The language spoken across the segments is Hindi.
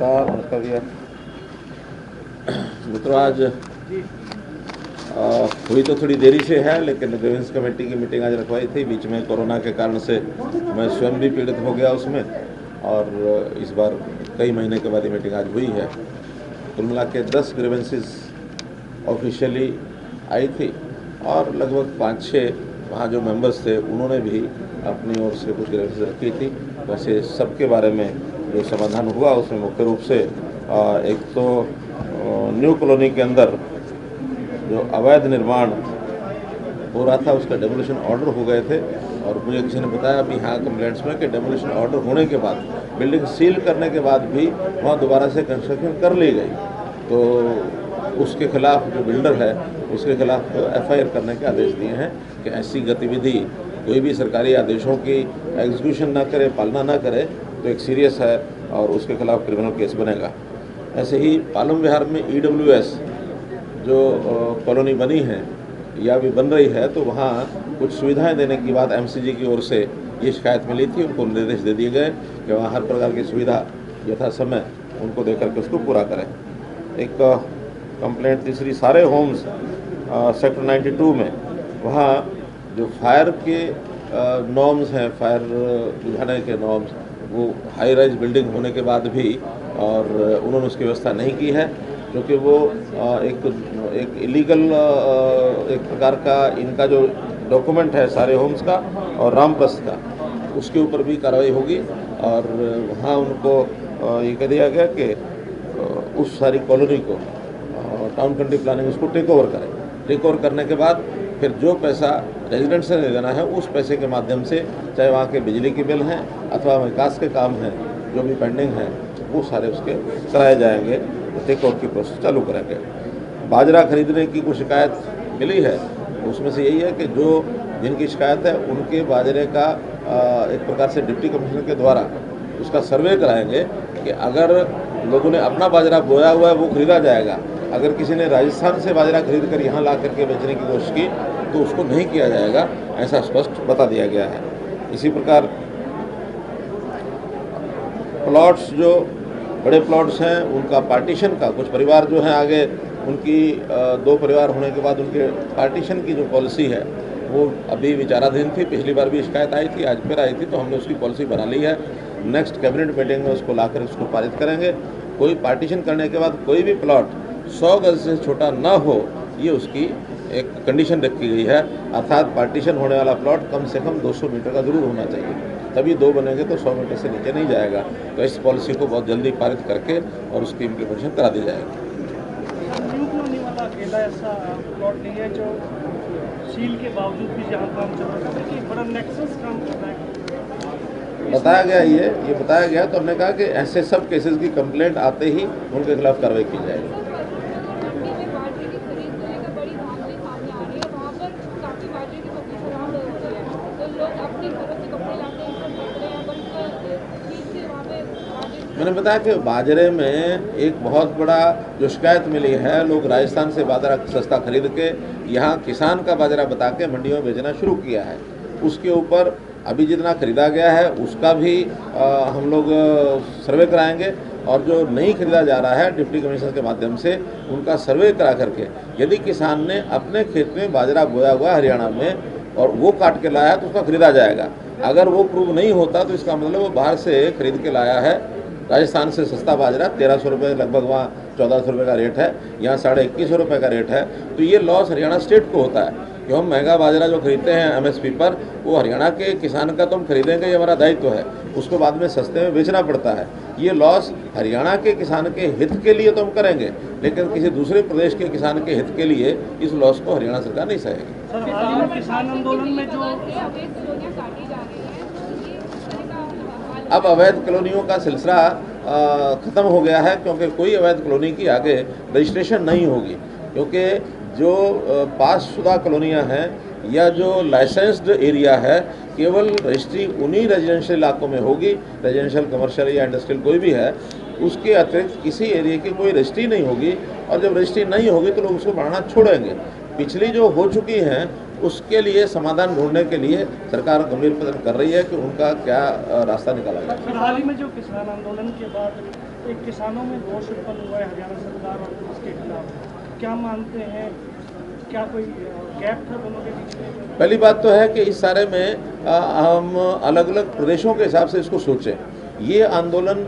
नमस्कार भैया। मित्रों, आज हुई तो थोड़ी देरी से है, लेकिन ग्रीवेंस कमेटी की मीटिंग आज रखवाई थी। बीच में कोरोना के कारण से मैं स्वयं भी पीड़ित हो गया उसमें, और इस बार कई महीने के बाद ये मीटिंग आज हुई है। कुल मिला के 10 ग्रीवेंसेस ऑफिशियली आई थी और लगभग 5-6 वहाँ जो मेंबर्स थे उन्होंने भी अपनी ओर से कुछ ग्रीवेंसेस रखी थी। वैसे सबके बारे में जो समाधान हुआ उसमें मुख्य रूप से एक तो न्यू कॉलोनी के अंदर जो अवैध निर्माण हो रहा था उसका डेमोलिशन ऑर्डर हो गए थे, और मुझे किसी ने बताया अभी यहाँ कंप्लेंट्स में कि डेमोलिशन ऑर्डर होने के बाद, बिल्डिंग सील करने के बाद भी वहाँ दोबारा से कंस्ट्रक्शन कर ली गई, तो उसके खिलाफ जो बिल्डर है उसके खिलाफ FIR करने के आदेश दिए हैं कि ऐसी गतिविधि कोई भी सरकारी आदेशों की एग्जीक्यूशन ना करे, पालना ना करे तो एक सीरियस है और उसके खिलाफ क्रिमिनल केस बनेगा। ऐसे ही पालम विहार में EWS जो कॉलोनी बनी है या भी बन रही है, तो वहाँ कुछ सुविधाएं देने की बात MCG की ओर से ये शिकायत मिली थी। उनको निर्देश दे दिए गए कि वहाँ हर प्रकार की सुविधा यथा समय उनको देकर के उसको पूरा करें। एक कंप्लेंट तीसरी, सारे होम्स सेक्टर 92 में वहाँ जो फायर के नॉर्म्स हैं, फायर बुझाने के नॉर्म्स, वो हाई राइज बिल्डिंग होने के बाद भी और उन्होंने उसकी व्यवस्था नहीं की है, क्योंकि वो एक इलीगल एक प्रकार का इनका जो डॉक्यूमेंट है सारे होम्स का और रामप्रस्थ का, उसके ऊपर भी कार्रवाई होगी। और वहाँ उनको ये कह दिया गया कि उस सारी कॉलोनी को टाउन कंट्री प्लानिंग उसको टेक ओवर करें। टेक ओवर करने के बाद फिर जो पैसा रेजिडेंट से देना है उस पैसे के माध्यम से, चाहे वहाँ के बिजली के बिल हैं अथवा विकास के काम हैं जो भी पेंडिंग हैं, वो सारे उसके कराए जाएंगे, टेक ओवर की प्रोसेस चालू करेंगे। बाजरा खरीदने की कुछ शिकायत मिली है, उसमें से यही है कि जो जिनकी शिकायत है उनके बाजरे का एक प्रकार से डिप्टी कमिश्नर के द्वारा उसका सर्वे कराएंगे कि अगर लोगों ने अपना बाजरा बोया हुआ है वो खरीदा जाएगा, अगर किसी ने राजस्थान से बाजरा खरीद कर यहाँ ला करके बेचने की कोशिश की तो उसको नहीं किया जाएगा, ऐसा स्पष्ट बता दिया गया है। इसी प्रकार प्लॉट्स, जो बड़े प्लॉट्स हैं उनका पार्टीशन का, कुछ परिवार जो हैं आगे उनकी 2 परिवार होने के बाद उनके पार्टीशन की जो पॉलिसी है वो अभी विचाराधीन थी। पिछली बार भी शिकायत आई थी, आज फिर आई थी, तो हमने उसकी पॉलिसी बना ली है। नेक्स्ट कैबिनेट मीटिंग में उसको लाकर उसको पारित करेंगे। कोई पार्टीशन करने के बाद कोई भी प्लॉट 100 गज से छोटा ना हो, ये उसकी एक कंडीशन रखी गई है। अर्थात पार्टीशन होने वाला प्लॉट कम से कम 200 मीटर का जरूर होना चाहिए, तभी 2 बनेंगे तो 100 मीटर से नीचे नहीं जाएगा। तो इस पॉलिसी को बहुत जल्दी पारित करके और उसकी इम्प्लीमेंटेशन करा दी जाएगी। न्यू कॉलोनी वाला अकेला ऐसा प्लॉट नहीं है जो सील के बावजूद भी जहाँ काम चल रहा है, बल्कि बड़ा नेक्सस काम कर रहा है। बताया गया ये बताया गया, तो हमने कहा कि ऐसे सब केसेस की कंप्लेंट आते ही उनके खिलाफ कार्रवाई की जाएगी। मैंने बताया कि बाजरे में एक बहुत बड़ा जो शिकायत मिली है, लोग राजस्थान से बाजरा सस्ता खरीद के यहाँ किसान का बाजरा बता के मंडियों में बेचना शुरू किया है। उसके ऊपर अभी जितना खरीदा गया है उसका भी हम लोग सर्वे कराएंगे, और जो नहीं खरीदा जा रहा है डिप्टी कमिश्नर के माध्यम से उनका सर्वे करा करके, यदि किसान ने अपने खेत में बाजरा बोया हुआ हरियाणा में और वो काट के लाया तो उसका खरीदा जाएगा। अगर वो प्रूव नहीं होता तो इसका मतलब वो बाहर से खरीद के लाया है, राजस्थान से सस्ता बाजरा 1300 रुपये लगभग, वहाँ 1400 रुपये का रेट है, यहाँ 2150 रुपये का रेट है। तो ये लॉस हरियाणा स्टेट को होता है कि हम महंगा बाजरा जो खरीदते हैं MSP पर, वो हरियाणा के किसान का तो हम खरीदेंगे, ये हमारा दायित्व है, उसको बाद में सस्ते में बेचना पड़ता है। ये लॉस हरियाणा के किसान के हित के लिए तो हम करेंगे, लेकिन किसी दूसरे प्रदेश के किसान के हित के लिए इस लॉस को हरियाणा सरकार नहीं सहेगी। सर, हाल में किसान आंदोलन में जो अब अवैध कॉलोनियों का सिलसिला ख़त्म हो गया है, क्योंकि कोई अवैध कॉलोनी की आगे रजिस्ट्रेशन नहीं होगी, क्योंकि जो पासशुदा कॉलोनियाँ हैं या जो लाइसेंस्ड एरिया है, केवल रजिस्ट्री उन्हीं रेजिडेंशियल इलाकों में होगी, रेजिडेंशियल, कमर्शियल या इंडस्ट्रियल कोई भी है, उसके अतिरिक्त किसी एरिया की कोई रजिस्ट्री नहीं होगी। और जब रजिस्ट्री नहीं होगी तो लोग उसको बढ़ाना छोड़ेंगे। पिछली जो हो चुकी हैं उसके लिए समाधान ढूंढने के लिए सरकार गंभीर प्रयत्न कर रही है कि उनका क्या रास्ता निकाला जाए। हाल ही में जो किसान आंदोलन के बाद एक किसानों में रोष उत्पन्न हुआ है हरियाणा सरकार और पुलिस के खिलाफ, क्या मानते हैं, क्या कोई गैप था दोनों के बीच में? पहली बात तो है कि इस सारे में हम अलग अलग प्रदेशों के हिसाब से इसको सोचें। ये आंदोलन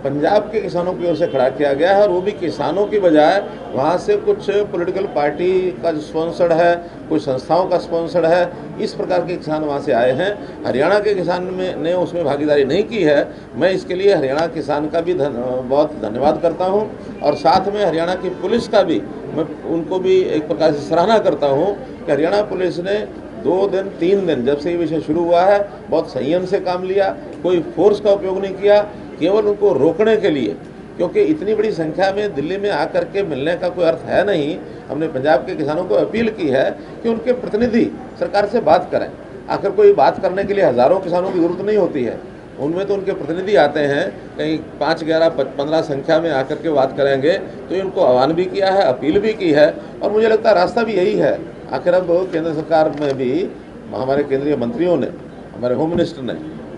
पंजाब के किसानों की ओर से खड़ा किया गया है और वो भी किसानों की बजाय वहाँ से कुछ पॉलिटिकल पार्टी का जो स्पॉन्सर्ड है, कुछ संस्थाओं का स्पॉन्सर्ड है, इस प्रकार के किसान वहाँ से आए हैं। हरियाणा के किसान ने उसमें भागीदारी नहीं की है। मैं इसके लिए हरियाणा किसान का भी बहुत धन्यवाद करता हूँ और साथ में हरियाणा की पुलिस का भी मैं उनको भी एक प्रकार से सराहना करता हूँ कि हरियाणा पुलिस ने 2 दिन 3 दिन जब से ये विषय शुरू हुआ है बहुत संयम से काम लिया, कोई फोर्स का उपयोग नहीं किया, केवल उनको रोकने के लिए, क्योंकि इतनी बड़ी संख्या में दिल्ली में आकर के मिलने का कोई अर्थ है नहीं। हमने पंजाब के किसानों को अपील की है कि उनके प्रतिनिधि सरकार से बात करें। आखिर कोई बात करने के लिए हज़ारों किसानों की ज़रूरत नहीं होती है, उनमें तो उनके प्रतिनिधि आते हैं, कहीं 5, 11, 15 संख्या में आकर के बात करेंगे। तो इनको आह्वान भी किया है, अपील भी की है और मुझे लगता है रास्ता भी यही है। आखिर अब केंद्र सरकार में भी हमारे केंद्रीय मंत्रियों ने, हमारे होम मिनिस्टर ने,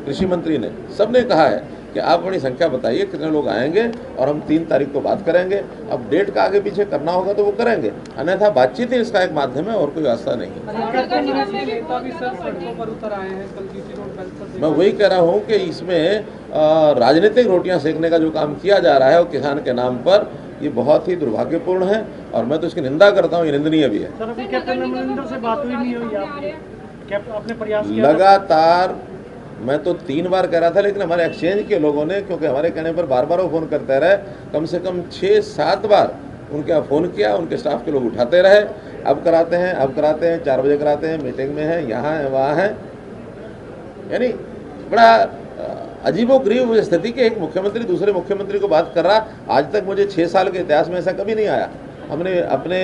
कृषि मंत्री ने, सब ने कहा है कि आप बड़ी संख्या बताइए कितने लोग आएंगे और हम 3 तारीख को बात करेंगे। अब डेट का आगे पीछे करना होगा तो वो करेंगे, अन्यथा बातचीत ही इसका एक माध्यम है और कोई रास्ता नहीं। मैं वही कह रहा हूँ कि इसमें राजनीतिक रोटियां सेकने का जो काम किया जा रहा है वो किसान के नाम पर, ये बहुत ही दुर्भाग्यपूर्ण है और मैं तो इसकी निंदा करता हूँ, ये निंदनीय भी है। सर, अभी कैप्टन अमरिंदर से बात हुई नहीं हुई आपने प्रयास किया? लगातार मैं तो 3 बार कह रहा था, लेकिन हमारे एक्सचेंज के लोगों ने, क्योंकि हमारे कहने पर बार बार वो फ़ोन करते रहे, कम से कम 6-7 बार उनके यहाँ फ़ोन किया, उनके स्टाफ के लोग उठाते रहे। अब कराते हैं 4 बजे कराते हैं, मीटिंग में है, यहाँ है, वहाँ है। यानी बड़ा अजीबोगरीब स्थिति कि एक मुख्यमंत्री दूसरे मुख्यमंत्री को बात कर रहा। आज तक मुझे 6 साल के इतिहास में ऐसा कभी नहीं आया। हमने अपने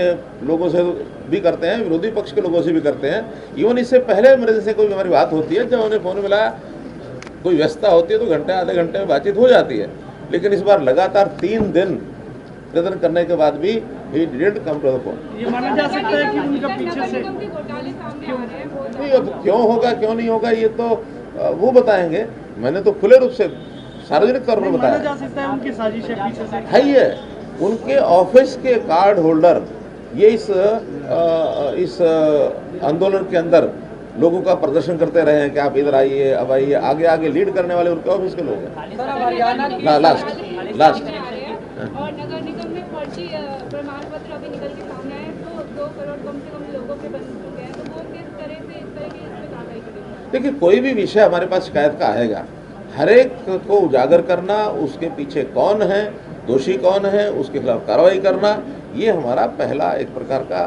लोगों से भी करते हैं, विरोधी पक्ष के लोगों से भी करते हैं। इवन इससे पहले मेरे से कोई हमारी बात होती है, जब उन्हें फ़ोन मिला, कोई व्यस्तता होती है तो घंटे आधे घंटे में बातचीत हो जाती है। लेकिन इस बार लगातार 3 दिन प्रदर्शन करने के बाद भी he didn't come to the phone. ये माना जा सकता है कि उनका पीछे से नहीं, अब क्यों होगा क्यों नहीं होगा ये तो वो बताएंगे। मैंने तो खुले रूप से सार्वजनिक तौर पर बताया। माना जा सकता है उनकी साजिश है पीछे से। है ही है, उनके ऑफिस के कार्ड होल्डर ये इस आंदोलन के अंदर लोगों का प्रदर्शन करते रहे हैं कि आप इधर आइए, अब आइए, आगे आगे लीड करने वाले उनके ऑफिस के लोग हैं। लास्ट और नगर निगम में फर्जी प्रमाण पत्र अभी निकल के सामने आए, तो 2 करोड़ कम से कम लोगों के बन चुके हैं, तो वो किस तरह से इस तरह की इसमें कार्रवाई करेंगे? देखिए, कोई भी विषय हमारे पास शिकायत का आएगा, हर एक को उजागर करना, उसके पीछे कौन है, दोषी कौन है, उसके खिलाफ कार्रवाई करना, ये हमारा पहला एक प्रकार का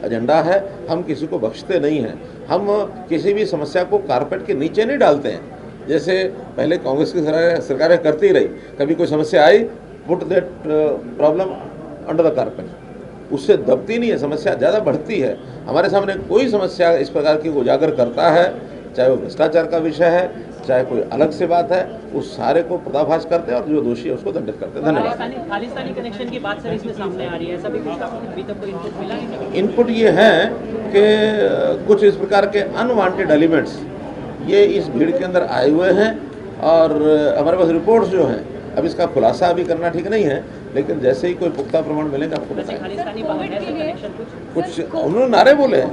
एजेंडा है। हम किसी को बख्शते नहीं हैं। हम किसी भी समस्या को कारपेट के नीचे नहीं डालते हैं। जैसे पहले कांग्रेस की सरकारें करती रही, कभी कोई समस्या आई, put that problem under the carpet, उससे दबती नहीं है, समस्या ज़्यादा बढ़ती है। हमारे सामने कोई समस्या इस प्रकार की उजागर करता है, चाहे वो भ्रष्टाचार का विषय है, चाहे कोई अलग से बात है, उस सारे को पर्दाफाश करते हैं और जो दोषी है उसको दंडित करते हैं। धन्यवाद। खालिस्तानी कनेक्शन की बात सर इसमें सामने आ रही है, ऐसा भी कुछ अभी तक कोई इनपुट मिला नहीं? इनपुट ये है कि कुछ इस प्रकार के अनवांटेड एलिमेंट्स ये इस भीड़ के अंदर आए हुए हैं और हमारे पास रिपोर्ट्स जो हैं, अब इसका खुलासा अभी करना ठीक नहीं है, लेकिन जैसे ही कोई पुख्ता प्रमाण मिलेगा आपको बताएंगे। कुछ उन्होंने नारे बोले हैं,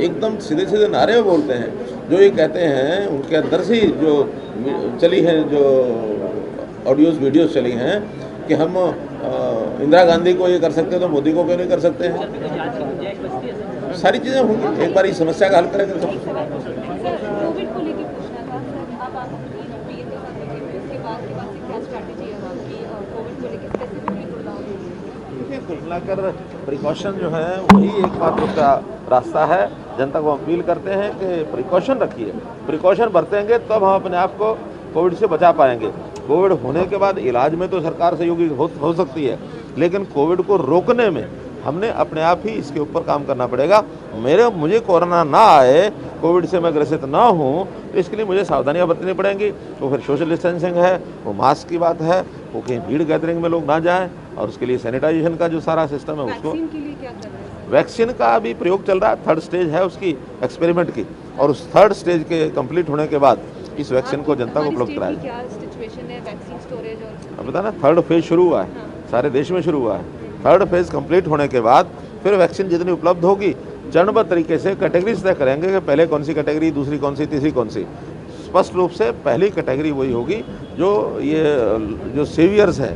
एकदम सीधे सीधे नारे बोलते हैं, जो ये कहते हैं उनके अंदर से जो चली है, जो ऑडियोज वीडियोस चली हैं कि हम इंदिरा गांधी को ये कर सकते हैं तो मोदी को क्यों नहीं कर सकते हैं। सारी चीज़ें होंगी, एक बार इस समस्या का हल करेंगे सब। कोविड को लेकर पूछना था सर, अब आप अपनी ये इसके बाद क्या स्ट्रैटेजी है आपकी कोविड को लेकर स्पेसिफिकली गुड़गांव? देखिए, कुल मिलाकर प्रिकॉशन जो है वही एकमात्र उसका रास्ता है। जनता को अपील करते हैं कि प्रिकॉशन रखिए, प्रिकॉशन बरतेंगे तब हम अपने आप को कोविड से बचा पाएंगे। कोविड होने के बाद इलाज में तो सरकार सहयोगी हो सकती है, लेकिन कोविड को रोकने में हमने अपने आप ही इसके ऊपर काम करना पड़ेगा। मुझे कोरोना ना आए, कोविड से मैं ग्रसित ना हूँ, तो इसके लिए मुझे सावधानियाँ बरतनी पड़ेंगी। तो फिर सोशल डिस्टेंसिंग है, वो मास्क की बात है, वो कहीं भीड़ गैदरिंग में लोग ना जाएं, और उसके लिए सैनिटाइजेशन का जो सारा सिस्टम है उसको। वैक्सीन के लिए क्या कर रहे हैं? वैक्सीन का अभी प्रयोग चल रहा है, 3rd स्टेज है उसकी एक्सपेरिमेंट की, और उस 3rd स्टेज के कंप्लीट होने के बाद इस वैक्सीन को जनता को उपलब्ध कराया। क्या सिचुएशन है वैक्सीन स्टोरेज और अब बता ना, थर्ड फेज शुरू हुआ है, सारे देश में शुरू हुआ है। थर्ड फेज कंप्लीट होने के बाद फिर वैक्सीन जितनी उपलब्ध होगी चरणबद्ध तरीके से कैटेगरीज तय करेंगे कि पहले कौन सी कैटेगरी, दूसरी कौन सी, तीसरी कौन सी। स्पष्ट रूप से पहली कैटेगरी वही होगी जो ये जो सीवियर्स है,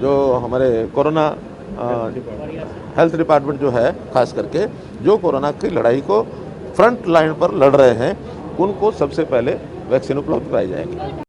जो हमारे कोरोना हेल्थ डिपार्टमेंट जो है, खास करके जो कोरोना की लड़ाई को फ्रंट लाइन पर लड़ रहे हैं, उनको सबसे पहले वैक्सीन उपलब्ध कराई जाएगी।